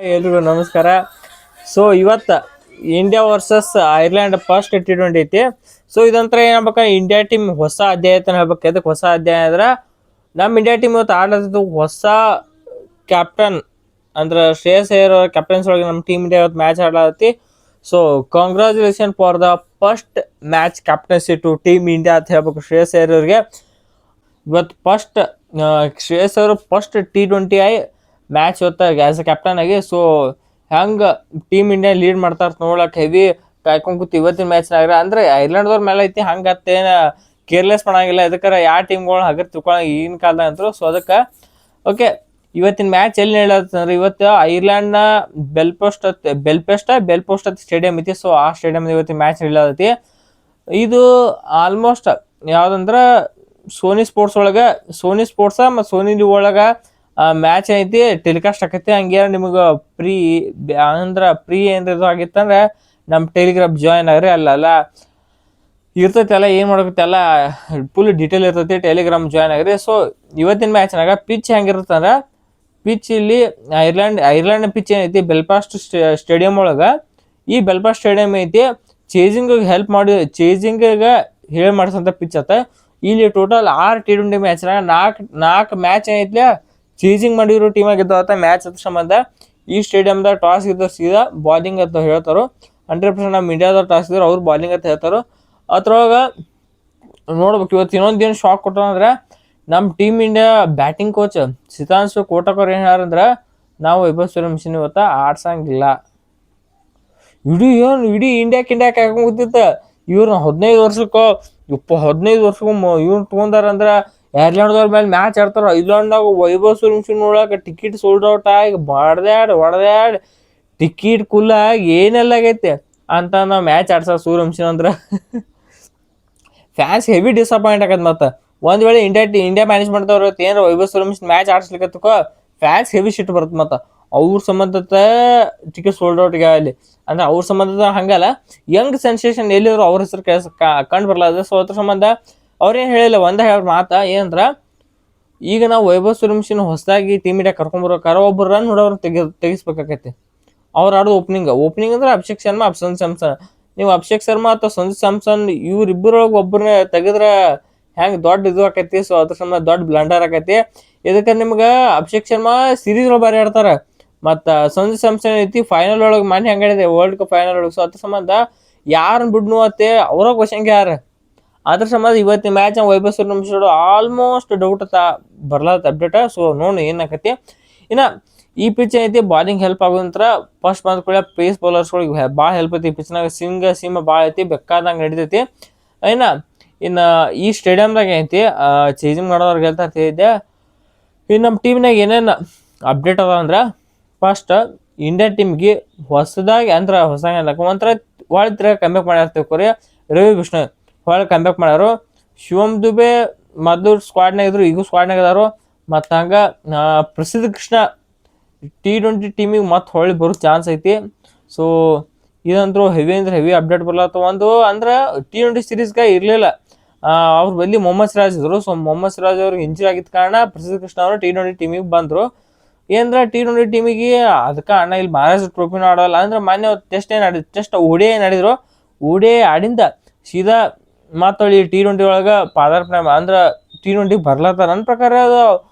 ಎಲ್ರಿಗೂ ನಮಸ್ಕಾರ. ಸೊ ಇವತ್ತು India versus Ireland first T20 ಐತಿ. ಸೊ ಇದಂತರ ಏನ್ಬೇಕು, ಇಂಡಿಯಾ ಟೀಮ್ ಹೊಸ ಅಧ್ಯಾಯ ಅಂತ ಹೇಳ್ಬೇಕು. ಅದಕ್ಕೆ ಹೊಸ ಅಧ್ಯಾಯ ಅಂದ್ರೆ ನಮ್ಮ ಇಂಡಿಯಾ ಟೀಮ್ ಇವತ್ತು ಆಡೋದು ಹೊಸ ಕ್ಯಾಪ್ಟನ್ ಅಂದ್ರೆ ಶ್ರೇಯಸ್ ಅಯ್ಯರ್ ಕ್ಯಾಪ್ಟನ್ಸ್ ಒಳಗೆ ನಮ್ಮ ಟೀಮ್ ಇಂಡಿಯಾ ಇವತ್ತು ಮ್ಯಾಚ್ ಆಡಲತ್ತಿ. So congratulation for the first match captaincy to team India ಅಂತ ಹೇಳ್ಬೇಕು ಶ್ರೇಯಸ್ ಅಯ್ಯರ್ ಅವ್ರಿಗೆ. ಇವತ್ತು ಫಸ್ಟ್ ಶ್ರೇಯಸ್ ಅವರು ಫಸ್ಟ್ T20 ಮ್ಯಾಚ್ ಇವತ್ತು ಆ್ಯಸ್ ಅ ಕ್ಯಾಪ್ಟನ್ ಆಗಿ. ಸೊ ಹೆಂಗೆ ಟೀಮ್ ಇಂಡಿಯಾ ಲೀಡ್ ಮಾಡ್ತಾರೆ ನೋಡಕ್ಕೆ ಹೆವಿ ಕಾಯ್ಕೊಂಡು ಕೂತು ಇವತ್ತಿನ ಮ್ಯಾಚ್ನಾಗ ಅಂದ್ರೆ ಐರ್ಲೆಂಡ್ದವ್ರ ಮೇಲೆ ಐತಿ. ಹಂಗೆ ಅತ್ತೇನು ಕೇರ್ಲೆಸ್ ಮಾಡಂಗಿಲ್ಲ. ಅದಕ್ಕೆ ಯಾವ ಟೀಮ್ಗಳು ಹಗರ್ ತಿಳ್ಕೊಳ್ಳೋ ಈಗಿನ ಕಾಲದಾಗ ಅಂತರು. ಸೊ ಅದಕ್ಕೆ ಓಕೆ, ಇವತ್ತಿನ ಮ್ಯಾಚ್ ಎಲ್ಲಿ ಹೇಳತ್ತಂದ್ರೆ ಇವತ್ತು ಐರ್ಲೆಂಡ್ನ ಬೆಲ್ಪೋಸ್ಟ್ ಸ್ಟೇಡಿಯಂ ಐತಿ. ಸೊ ಆ ಸ್ಟೇಡಿಯಂ ಇವತ್ತಿನ ಮ್ಯಾಚ್ ಹೇಳತೈತಿ. ಇದು ಆಲ್ಮೋಸ್ಟ್ ಯಾವ್ದಂದ್ರೆ ಸೋನಿ ಸ್ಪೋರ್ಟ್ಸ್ ಮತ್ತು ಸೋನಿ ಲಿವ್ ಒಳಗೆ ಮ್ಯಾಚ್ ಐತಿ, ಟೆಲಿಕಾಸ್ಟ್ ಆಕೈತಿ. ಹಂಗೆ ನಿಮಗೆ ಫ್ರೀ ಏನಾರ ಆಗಿತ್ತಂದ್ರೆ ನಮ್ಮ ಟೆಲಿಗ್ರಾಮ್ ಜಾಯ್ನ್ ಆಗ್ರಿ. ಅಲ್ಲ ಇರ್ತೈತಿ ಎಲ್ಲ ಏನು ಮಾಡಬೇಕು ಎಲ್ಲ ಫುಲ್ ಡೀಟೇಲ್ ಇರ್ತೈತಿ, ಟೆಲಿಗ್ರಾಮ್ ಜಾಯ್ನ್ ಆಗ್ರಿ. ಸೊ ಇವತ್ತಿನ ಮ್ಯಾಚ್ನಾಗ ಪಿಚ್ ಹೆಂಗಿರುತ್ತಂದ್ರೆ, ಪಿಚ್ ಇಲ್ಲಿ ಐರ್ಲೆಂಡ್ ಪಿಚ್ ಏನೈತಿ ಬೆಲ್ಫಾಸ್ಟ್ ಸ್ಟೇಡಿಯಂ ಒಳಗೆ. ಈ ಬೆಲ್ಫಾಸ್ಟ್ ಸ್ಟೇಡಿಯಂ ಐತಿ ಚೇಜಿಂಗಿಗೆ ಹೆಲ್ಪ್ ಮಾಡಿ ಚೇಜಿಂಗಿಗೆ ಹೇಳಿ ಮಾಡಿಸೋಂಥ ಪಿಚ್ ಆತ. ಇಲ್ಲಿ ಟೋಟಲ್ 6 T20 ಮ್ಯಾಚ್ನಾಗ ನಾಲ್ಕು ಮ್ಯಾಚ್ ಏನೈತಿ ಚೇಜಿಂಗ್ ಮಾಡಿರೋ ಟೀಮ್ ಆಗಿದ್ದಾವತ್ತ ಮ್ಯಾಚ್ ಅದ್ರ ಸಂಬಂಧ. ಈ ಸ್ಟೇಡಿಯಮ್ದಾಗ ಟಾಸ್ ಇದ್ದವ್ರು ಸೀದಾ ಬಾಲಿಂಗ್ ಅಂತ ಹೇಳ್ತಾರೋ. 100% ನಮ್ಮ ಇಂಡಿಯಾದವ್ರು ಟಾಸ್ ಇದ್ರು ಅವ್ರು ಬಾಲಿಂಗ್ ಅಂತ ಹೇಳ್ತಾರೋ. ಅದ್ರೊಳಗೆ ನೋಡ್ಬೇಕು ಇವತ್ತು ಇನ್ನೊಂದೇನು ಶಾಕ್ ಕೊಟ್ಟರು ಅಂದ್ರೆ, ನಮ್ಮ team India batting coach Sitanshu ಕೋಟಕರ್ ಏನು ಹೇಳ್ಯಾರಂದ್ರೆ, ನಾವು ವೈಭವ್ ಸೂರ್ಯವಂಶಿನ ಇವತ್ತು ಆಡ್ಸಂಗಿಲ್ಲ. ಇಡೀ ಇಂಡಿಯಾಕ್ಕೆ ಹಾಕೊಂಡು ಕೂತಿತ್ತು. ಇವ್ರು 15 ವರ್ಷಕ್ಕೂ ಇವ್ರು ತೊಗೊಂಡಾರಂದ್ರೆ ಐರ್ಲೆಂಡ್ದವ್ರ ಮೇಲೆ ಮ್ಯಾಚ್ ಆಡ್ತಾರ. ಐರ್ಲೆಂಡ್ನಾಗ ವೈಭವ್ ಸೂರ್ಯವಂಶಿ ನೋಡಕ್ಕೆ ಟಿಕೆಟ್ ಸೋಲ್ಡ್ ಔಟ್ ಆಗಿ ಹೊಡೆದಾಡಿ ಟಿಕೆಟ್ ಕುಲ್ಲ ಏನೆಲ್ಲ ಆಗೈತೆ ಅಂತ ನಾವು ಮ್ಯಾಚ್ ಆಡ್ಸೋ ಸೂರ್ಯವಂಶಿ ಅಂದ್ರೆ ಫ್ಯಾನ್ಸ್ ಹೆವಿ ಡಿಸಪಾಯಿಂಟ್ ಆಗತ್ತೆ. ಮತ್ತು ಒಂದು ವೇಳೆ ಇಂಡಿಯಾ ಮ್ಯಾನೇಜ್ಮೆಂಟ್ ಅವ್ರು ಏನಾರ ವೈಭವ್ ಸೂರ್ಯವಂಶಿ ಮ್ಯಾಚ್ ಆಡ್ಸ್ಲಿಕ್ಕತ್ತಕೋ ಫ್ಯಾನ್ಸ್ ಹೆವಿ ಶಿಟ್ ಬರುತ್ತೆ. ಮತ್ತು ಅವ್ರ ಸಂಬಂಧದ ಟಿಕೆಟ್ ಸೋಲ್ಡ್ ಔಟ್ಗೆ ಅಲ್ಲಿ ಅಂದ್ರೆ ಅವ್ರ ಸಂಬಂಧದ ಹಂಗಲ್ಲ, ಯಂಗ್ ಸೆನ್ಸೇಷನ್ ಎಲ್ಲಿದ್ರು ಅವ್ರ ಹೆಸರು ಕಂಡು ಬರಲಾದ. ಸೊ ಅದ್ರ ಸಂಬಂಧ ಅವ್ರೇನು ಹೇಳಿಲ್ಲ, ಹೇಳ ಮಾತಾ ಏನಂದ್ರೆ, ಈಗ ನಾವು ವೈಭವ್ ಸೂರ್ಯವಂಶಿನ ಹೊಸದಾಗಿ ಟೀಮ್ ಇಂಡಿಯಾ ಕರ್ಕೊಂಬರ್ಬೇಕಾದ್ರೆ ಒಬ್ಬರು ರನ್ ಹೊಡೋರು ತೆಗಿಸ್ಬೇಕಾಗೈತಿ. ಅವ್ರು ಆಡೋದು ಓಪನಿಂಗ್ ಅಂದ್ರೆ ಅಭಿಷೇಕ್ ಶರ್ಮಾ ಸಂಜು ಸ್ಯಾಮ್ಸನ್. ನೀವು ಅಭಿಷೇಕ್ ಶರ್ಮಾ ಅಥವಾ ಸಂಜು ಸ್ಯಾಮ್ಸನ್ ಇವ್ರಿಬ್ಬರೊಳಗೆ ಒಬ್ಬರನ್ನ ತೆಗೆದ್ರೆ ಹೆಂಗೆ ದೊಡ್ಡ ಇದು ಆಕೈತಿ. ಸೊ ಅದ್ರ ಸಂಬಂಧ ದೊಡ್ಡ ಬ್ಲಂಡರ್ ಆಕೈತಿ. ಇದಕ್ಕೆ ನಿಮ್ಗೆ ಅಭಿಷೇಕ್ ಶರ್ಮಾ ಸೀರೀಸ್ ಒಳಗೆ ಬಾರಿ ಆಡ್ತಾರೆ, ಮತ್ತು ಸಂಜು ಸ್ಯಾಮ್ಸನ್ ಐತಿ ಫೈನಲ್ ಒಳಗೆ ಮನೆ ಹೆಂಗಾಡಿದೆ ವರ್ಲ್ಡ್ ಕಪ್ ಫೈನಲ್ ಒಳಗೆ. ಸೊ ಅದ್ರ ಸಂಬಂಧ ಯಾರನ್ನ ಬಿಡ್ನು ಅತ್ತೆ ಅವ್ರ ಕ್ವಶನ್ಗೆ ಯಾರು. ಅದ್ರ ಸಂಬಂಧ ಇವತ್ತಿನ match Vaibhav Suryavanshi almost doubt ಬರ್ಲಾತ ಅಪ್ಡೇಟ್. ಸೊ ನೋಡಿ ಏನಾಕತಿ. ಇನ್ನು ಈ ಪಿಚ್ ಐತಿ ಬಾಲಿಂಗ್ ಹೆಲ್ಪ್ ಆಗೋದಂತರ ಫಸ್ಟ್ ಬಂದ ಕೂಡ ಪೇಸ್ ಬೌಲರ್ಸ್ಗಳಿಗೆ ಭಾಳ ಹೆಲ್ಪ್ ಐತಿ. ಪಿಚ್ನಾಗ ಸೀಮ ಭಾಳ ಐತಿ, ಬೇಕಾದಂಗೆ ನಡಿತೈತಿ. ಇನ್ನು ಈ ಸ್ಟೇಡಿಯಮ್ದಾಗ ಐತಿ ಚೇಜಿಂಗ್ ಮಾಡೋರ್ಗೆ ಹೇಳ್ತಾ ಇದ್ದೆ. ಇನ್ನು ನಮ್ಮ ಟೀಮ್ನಾಗ ಏನೇನು ಅಪ್ಡೇಟ್ ಅದ ಅಂದ್ರೆ, ಫಸ್ಟ್ ಇಂಡಿಯನ್ ಟೀಮ್ಗೆ ಹೊಸದಾಗಿ ಅಂದ್ರೆ ಒಂಥರ ಒಳ್ಳೆ ಕಂಬ್ಯಾಕ್ ಮಾಡಿರ್ತೀವಿ ಕೊರಿಯಾ ರವಿ ಬಿಷ್ಣು ಹೊಳೆ ಕಂಬ್ಯಾಕ್ ಮಾಡ್ಯಾರು. ಶಿವಮ್ ದುಬೆ ಮೊದಲು ಸ್ಕ್ವಾಡ್ನಾಗ ಇದ್ರು, ಈಗೂ ಸ್ಕ್ವಾಡ್ನಾಗ ಅದಾರು. ಮತ್ತು ಹಂಗೆ ಪ್ರಸಿದ್ಧ ಕೃಷ್ಣ T20 ಟೀಮಿಗೆ ಮತ್ತೆ ಹೊಳ್ಳಿ ಬರೋ ಚಾನ್ಸ್ ಐತಿ. ಸೊ ಇದಂತರೂ ಹೆವಿ ಅಪ್ಡೇಟ್ ಬರ್ಲತ್ತ. ಒಂದು ಅಂದ್ರೆ T20 ಸೀರೀಸ್ಗೆ ಇರಲಿಲ್ಲ ಅವ್ರ ಬಲ್ಲಿ ಮೊಹಮ್ಮದ್ ಸಿರಾಜ್ ಇದ್ರು. ಸೊ ಮೊಹಮ್ಮದ್ ಸಿರಾಜ್ ಅವ್ರಿಗೆ ಇಂಜುರಿ ಆಗಿದ್ದ ಕಾರಣ ಪ್ರಸಿದ್ಧ ಕೃಷ್ಣ ಅವರು T20 ಟೀಮಿಗೆ ಬಂದರು. ಏನಂದ್ರೆ T20 ಟೀಮಿಗೆ ಅದಕ್ಕೆ ಅಣ್ಣ ಇಲ್ಲಿ ಮಹಾರಾಷ್ಟ್ರ ಟ್ರೋಫಿನೂ ಆಡೋಲ್ಲ ಅಂದ್ರೆ ಮೊನ್ನೆ ಟೆಸ್ಟ್ ಓಡೇ ನಡೆದ್ರು. ಓಡೇ ಆಡಿಂದ ಸೀದಾ ಮತ್ತೊಳ್ಳಿ T20 ಒಳಗೆ ಪಾದಾರ್ಪಣೆ ಅಂದ್ರೆ T20 ಬರ್ಲತ್ತಾರ. ನನ್ನ ಪ್ರಕಾರ ಅದು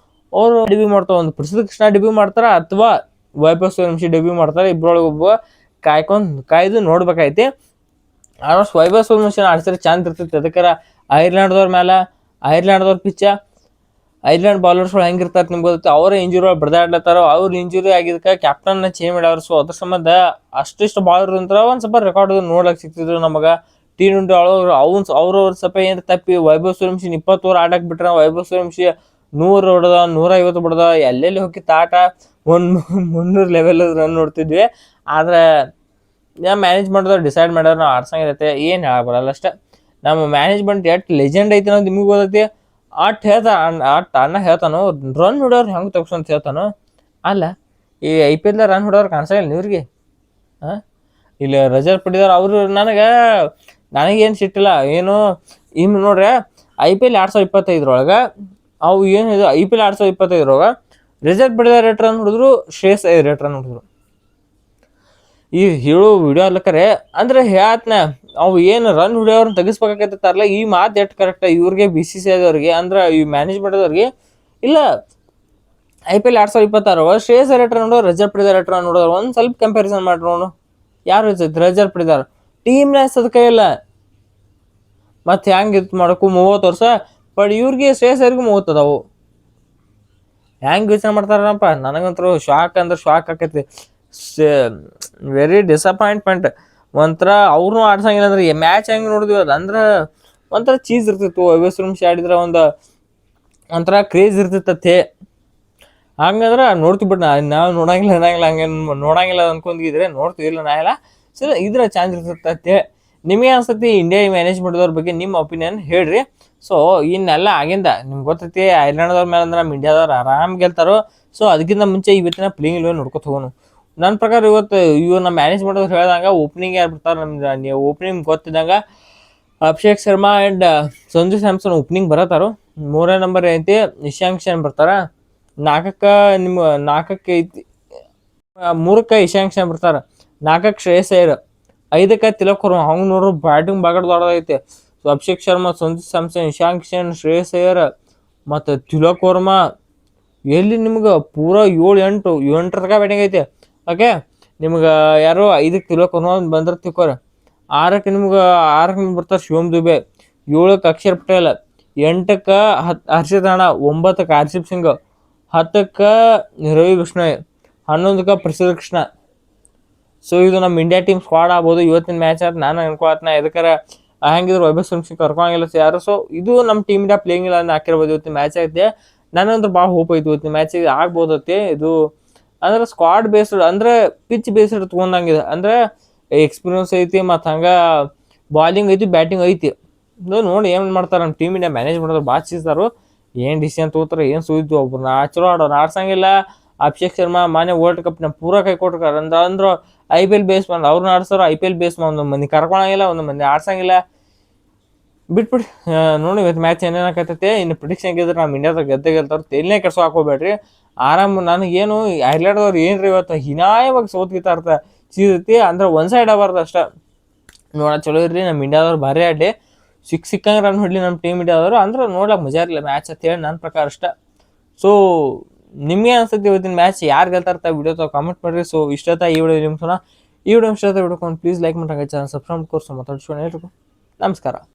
ಅವರು ಡೆಬ್ಯೂ ಮಾಡ್ತಾರೆ, ಒಂದು ಪ್ರಸಿದ್ಧ ಕೃಷ್ಣ ಡೆಬ್ಯೂ ಮಾಡ್ತಾರೆ ಅಥವಾ ವೈಭವ್ ಸೂರ್ಯವಂಶಿ ಡೆಬ್ಯೂ ಮಾಡ್ತಾರೆ. ಇಬ್ಬರೊಳಗೆ ಒಬ್ಬ ಕಾಯ್ದು ನೋಡ್ಬೇಕೈತಿ. ಆಲ್ಮೋಸ್ಟ್ ವೈಭವ್ ಸೂರ್ಯವಂಶಿನ ಆಡ್ಸಿದ್ರೆ ಚಂದ ಇರ್ತೈತಿ. ಅದಕ್ಕೆ ಐರ್ಲೆಂಡ್ದವ್ರ ಪಿಚ್ಚ ಐರ್ಲೆಂಡ್ ಬೌಲರ್ಸ್ಗಳು ಹೆಂಗಿರ್ತಾರೆ ನಿಮ್ಗೆ ಗೊತ್ತೆ. ಅವರ ಇಂಜುರಿ ಒಳಗೆ ಬಡ್ದಾಡ್ಲತ್ತಾರ. ಅವ್ರು ಇಂಜುರಿ ಆಗಿದ್ದಕ್ಕೆ ಕ್ಯಾಪ್ಟನ್ನ ಚೇಂಜ್ ಮಾಡ್ಯಾರ. ಸೊ ಅದ್ರ ಸಂಬಂಧ ಅಷ್ಟಿಷ್ಟು ಬಾಲರ್ ಅಂತ ಒಂದು ಸ್ವಲ್ಪ ರೆಕಾರ್ಡ್ ನೋಡ್ಲಿಕ್ಕೆ ಸಿಗ್ತಿದ್ರು ನಮಗೆ T20 ಒಳಗೆ. ಅವ್ರವ್ರ ಸ್ವಲ್ಪ ಏನು ತಪ್ಪಿ ವೈಭವ್ ಸೂರ್ಯವಂಶಿ 20 ಓವರ್ ಆಡಕ್ಕೆ ಬಿಟ್ರೆ ವೈಭವ್ ಸೂರ್ಯವಂಶಿ 100 ಹೊಡೆದ 150 ಬಿಡ್ದ ಎಲ್ಲೆಲ್ಲಿ ಹೋಗಿ ತಾಟ 300 ಲೆವೆಲ್ ರನ್ ನೋಡ್ತಿದ್ವಿ. ಆದರೆ ನಮ್ಮ ಮ್ಯಾನೇಜ್ಮೆಂಟ್ದವ್ರು ಡಿಸೈಡ್ ಮಾಡ್ಯಾರ ನಾವು ಆಡ್ಸಂಗಿರತ್ತೆ. ಏನು ಹೇಳಬರಲ್ಲ ಅಷ್ಟೇ. ನಮ್ಮ ಮ್ಯಾನೇಜ್ಮೆಂಟ್ ಎಷ್ಟು ಲೆಜೆಂಡ್ ಐತಿ ಅನ್ನೋದು ನಿಮಗೆ ಗೊತ್ತೈತಿ. ಅಣ್ಣ ಹೇಳ್ತಾನೋ ರನ್ ಹೊಡೋರು ಹೆಂಗೆ ತಗ್ಸಂತ ಹೇಳ್ತಾನೋ. ಅಲ್ಲ ಈ IPL ರನ್ ಹೊಡೋರು ಕಾಣಿಸಂಗಿಲ್ಲ ಇವ್ರಿಗೆ. ಇಲ್ಲಿ ರಜತ್ ಪಡಿದಾರ ಅವರು ನನಗೇನು ಸಿಟ್ಟಿಲ್ಲ ಏನು. ಇನ್ನು ನೋಡ್ರೆ IPL 2025 ಅವು ಏನು ಇದು IPL 2025 Rajat Patidar rate run ಹೊಡಿದ್ರು, ಶ್ರೇಯಸ್ ಅಯ್ಯರ್ ರೇಟ್ ರನ್ ಹೊಡಿದ್ರು. ಈ ಹೇಳೋ ವಿಡಿಯೋ ಅಲ್ಲಕರೆ ಅಂದ್ರೆ ಹೇಳ್ತನ ಅವು ಏನು ರನ್ ಹೊಡಿಯೋರ್ನ ತೆಗಿಸ್ಬೇಕಾಗತ್ತಾರಲ್ಲ ಈ ಮಾತು ಎಷ್ಟು ಕರೆಕ್ಟ್ ಇವ್ರಿಗೆ BCCI ಅವ್ರಿಗೆ ಅಂದ್ರೆ ಈ ಮ್ಯಾನೇಜ್ಮೆಂಟ್ ಅವ್ರಿಗೆ ಇಲ್ಲ IPL 2026 ಶ್ರೇಯಸ್ ಅಯ್ಯರ್ ನೋಡೋ ರಜತ್ ಪಡಿದಾರ್ ನೋಡೋರು ಒಂದ್ ಸ್ವಲ್ಪ ಕಂಪ್ಯಾರಿಸನ್ ಮಾಡ್ರಿ ನೋಡು ಯಾರು ರಜತ್ ಪಡಿದಾರ್ ಟೀಮ್ ಅದಕ್ಕೆ ಇಲ್ಲ ಮತ್ತೆ ಹೆಂಗ್ ಇತ್ತು ಮಾಡಕು 30 ವರ್ಷ ಬಟ್ ಇವ್ರಿಗೆ ಶ್ರೇಯಸ್ ಅಯ್ಯರ್ಗೂ 30 ಅದಾವು ಹೆಂಗ್ ಯೋಚನೆ ಮಾಡ್ತಾರಪ್ಪ ನನಗಂತೂ ಶಾಕ್ ಅಂದ್ರೆ ಶಾಕ್ ಆಕೈತಿ ವೆರಿ ಡಿಸಪಾಯಿಂಟ್ಮೆಂಟ್ ಒಂಥರ ಅವ್ರನ್ನೂ ಆಡ್ಸಂಗಿಲ್ಲ ಅಂದ್ರೆ ಮ್ಯಾಚ್ ಹೆಂಗ್ ನೋಡಿದ್ವಿ ಅದು ಅಂದ್ರೆ ಒಂಥರ ಚೀಸ್ ಇರ್ತಿತ್ತು 50 ನಿಮಿಷ ಆಡಿದ್ರೆ ಒಂಥರ ಕ್ರೇಜ್ ಇರ್ತಿತ್ತತ್ತೆ ಹಂಗಂದ್ರೆ ನೋಡ್ತೀವಿ ಬಿಟ್ಟು ನಾವು ನೋಡಂಗಿಲ್ಲ ಹಂಗೆ ನೋಡಂಗಿಲ್ಲ ಅನ್ಕೊಂಡಿದ್ರೆ ನೋಡ್ತೀವಿ ಇಲ್ಲ ನಾ ಇಲ್ಲ ಸೊ ಇದ್ರ ಚಾನ್ಸ್ ಇರ್ತೈತೆ ನಿಮಗೆ ಅನ್ಸತಿ ಇಂಡಿಯಾ ಮ್ಯಾನೇಜ್ಮೆಂಟ್ದವ್ರ ಬಗ್ಗೆ ನಿಮ್ಮ ಒಪಿನಿಯನ್ ಹೇಳ್ರಿ ಸೊ ಇನ್ನೆಲ್ಲ ಆಗಿಂದ ನಿಮ್ಗೆ ಗೊತ್ತೈತಿ ಐರ್ಲೆಂಡ್ದವ್ರ ಮೇಲೆ ಅಂದ್ರೆ ನಮ್ಮ ಇಂಡಿಯಾದವ್ರು ಆರಾಮ್ ಗೆಲ್ತಾರೋ ಸೊ ಅದಕ್ಕಿಂತ ಮುಂಚೆ ಇವತ್ತಿನ ಪ್ಲೇಯಿಂಗ್ ಇಲ್ವೇ ನೋಡ್ಕೊತ ಹೋಗೋನು ನನ್ನ ಪ್ರಕಾರ ಇವತ್ತು ನಮ್ಮ ಮ್ಯಾನೇಜ್ಮೆಂಟ್ ಅವ್ರು ಹೇಳ್ದಂಗ ಓಪನಿಂಗ್ ಯಾರು ಬರ್ತಾರೆ ನಮ್ದು ನೀವು ಓಪನಿಂಗ್ ಗೊತ್ತಿದ್ದಂಗ ಅಭಿಷೇಕ್ ಶರ್ಮಾ ಆ್ಯಂಡ್ ಸಂಜು ಸ್ಯಾಮ್ಸನ್ ಓಪನಿಂಗ್ ಬರತ್ತಾರೋ 3ನೇ ನಂಬರ್ ಐತಿ ಇಶಾಂಕ್ ಶರ್ಮಾ ಬರ್ತಾರ 4ಕ್ಕೆ ಐತಿ 3ಕ್ಕೆ ಇಶಾಂಕ್ ಶರ್ಮಾ ಬರ್ತಾರ 4ಕ್ಕೆ ಶ್ರೇಯಸ್ ಅಯ್ಯರ್ 5ಕ್ಕೆ ತಿಲಕ್ ವರ್ಮಾ ಅವ್ನು ನೋಡ್ರು ಬ್ಯಾಟಿಂಗ್ ಬಾಗಡ್ ದೊಡ್ಡದೈತೆ ಸೊ ಅಭಿಷೇಕ್ ಶರ್ಮಾ ಸಂಜು ಸ್ಯಾಮ್ಸನ್ ಇಶಾಂಕ್ ಶರ್ಮಾ ಶ್ರೇಯಸ್ ಅಯ್ಯರ್ ಮತ್ತು ತಿಲಕ್ ವರ್ಮಾ ಎಲ್ಲಿ ನಿಮ್ಗೆ ಪೂರಾ 7-8 ತನಕ ಬ್ಯಾಟಿಂಗ್ ಐತೆ ಓಕೆ ನಿಮ್ಗೆ ಯಾರು 5ಕ್ಕೆ ತಿಲಕ್ ವರ್ಮಾ ಬಂದ್ರೆ ತಿಕ್ಕೋರ 6ಕ್ಕೆ ನಿಮ್ಗೆ ಬರ್ತಾರೆ ಶಿವಮ್ ದುಬೆ 7ಕ್ಕೆ ಅಕ್ಷರ್ ಪಟೇಲ್ 8ಕ್ಕೆ ಹರ್ಷಿತ್ ರಾಣಾ 9ಕ್ಕೆ ಹರ್ಷಿಪ್ ಸಿಂಗ್ 10ಕ್ಕೆ ರವಿ ಬಿಷ್ಣೋಯ್ 11ಕ್ಕೆ ಪ್ರಸಿದ್ಧ ಕೃಷ್ಣ ಸೊ ಇದು ನಮ್ಮ ಇಂಡಿಯಾ ಟೀಮ್ ಸ್ಕ್ವಾಡ್ ಆಗ್ಬೋದು ಇವತ್ತಿನ ಮ್ಯಾಚ್ ಆಯ್ತು ನಾನು ಅನ್ಕೋತ್ನ ಎದಕ್ಕಾರ ಹೆಂಗಿದ್ರು ವೈಭವ್ ಸೂರ್ಯವಂಶಿ ಕರ್ಕೊಂಗಿಲ್ಲ ಯಾರು ಸೊ ಇದು ನಮ್ಮ ಟೀಮ್ ಇಂಡಿಯಾ ಪ್ಲೇಯಿಂಗ್ ಇಲ್ಲ ಹಾಕಿರ್ಬೋದು ಇವತ್ತಿನ ಮ್ಯಾಚ್ ಐತೆ ನನಗಂತೂ ಭಾಳ ಹೋಪ್ ಐತಿ ಇವತ್ತಿನ ಮ್ಯಾಚಿಗೆ ಆಗ್ಬೋದತ್ತೆ ಇದು ಅಂದ್ರೆ ಸ್ಕ್ವಾಡ್ ಬೇಸ್ಡ್ ಅಂದ್ರೆ ಪಿಚ್ ಬೇಸ್ಡ್ ತೊಗೊಂಡಂಗಿದೆ ಅಂದ್ರೆ ಎಕ್ಸ್ಪೀರಿಯನ್ಸ್ ಐತಿ ಮತ್ತು ಹಂಗೆ ಬಾಲಿಂಗ್ ಐತಿ ಬ್ಯಾಟಿಂಗ್ ಐತಿ ನೋಡಿ ಏನು ಮಾಡ್ತಾರೆ ನಮ್ಮ ಟೀಮ್ ಇಂಡಿಯಾ ಮ್ಯಾನೇಜ್ ಮಾಡೋದು ಭಾಳ ಚೀಸ್ತಾರು ಏನು ಡಿಸಿಷನ್ ತೊಗೋತಾರೆ ಏನು ಸುದ್ದಿ ಒಬ್ರು ಚಲೋ ಆಡೋರು ಆಡ್ಸಂಗಿಲ್ಲ ಅಭಿಷೇಕ್ ಶರ್ಮಾ ಮಾನ್ಯ ವರ್ಲ್ಡ್ ಕಪ್ ನ ಪೂರ ಕೈ ಕೊಟ್ಟಾರ ಅಂದ್ರೆ IPL ಬೇಸ್ ಬಂದು ಅವ್ರನ್ನ ಆಡ್ಸಾರ IPL ಬೇಸ್ ಒಂದು ಮಂದಿ ಕರ್ಕೊಳಂಗಿಲ್ಲ ಒಂದು ಮಂದಿ ಆಡ್ಸಂಗಿಲ್ಲ ಬಿಟ್ಬಿಡಿ ನೋಡಿ ಇವತ್ತು ಮ್ಯಾಚ್ ಏನೇನಾಕೈತೆ ಇನ್ನು ಪ್ರಿಡಿಕ್ಷನ್ ಗೆದ್ರೆ ನಮ್ಮ ಇಂಡಿಯಾದಾಗ ಗೆಲ್ತಾರೆ ತೇಲಿನೇ ಕೆಡ್ಸೋ ಹಾಕೋಬೇಡ್ರಿ ಆರಾಮ್ ನನಗೇನು ಐರ್ಲೆಂಡ್ದವ್ರು ಏನ್ರಿ ಇವತ್ತು ಹಿನಾಯವಾಗಿ ಸೋತ್ಗಿತಾ ಇರ್ತ ಚೀತಿ ಅಂದ್ರೆ ಒನ್ ಸೈಡ್ ಆಗಬಾರ್ದು ಅಷ್ಟ ನೋಡ ಚಲೋ ಇರ್ರಿ ನಮ್ಮ ಇಂಡಿಯಾದವ್ರು ಭಾರಿ ಆಡ್ಲಿ ಸಿಕ್ಕಂಗೆ ರನ್ ಹೊಡ್ಲಿ ನಮ್ಮ ಟೀಮ್ ಇಂಡಿಯಾದವರು ಅಂದ್ರೆ ನೋಡ್ಲಕ್ಕೆ ಮಜಾ ಇರಲಿಲ್ಲ ಮ್ಯಾಚ್ ಅಂತ ಹೇಳಿ ನನ್ನ ಪ್ರಕಾರ ಅಷ್ಟ ಸೊ ನಿಮಗೆ ಅನ್ಸುತ್ತೆ ಇವತ್ತಿನ ಮ್ಯಾಚ್ ಯಾರು ಗೆಲ್ತಾರ ವಿಡಿಯೋ ಕಾಮೆಂಟ್ ಮಾಡಿರಿ ಸೊ ಇಷ್ಟೊತ್ತ ಈ ವಿಡಿಯೋ ನಿಮ್ಸೋಣ ಈ ವಿಡಿಯೋ ಇಷ್ಟ ವಿಡಿಯೋಕೊಂಡು ಪ್ಲೀಸ್ ಲೈಕ್ ಮಾಡಿ ಚಾನಲ್ ಸಬ್ಸ್ಕ್ರೈಬ್ ಮಾಡ್ಕೋರಿ ಸೊ ಮಾತಾಡ್ಸ್ಕೊಂಡು ಹೇಳ್ರಿ ನಮಸ್ಕಾರ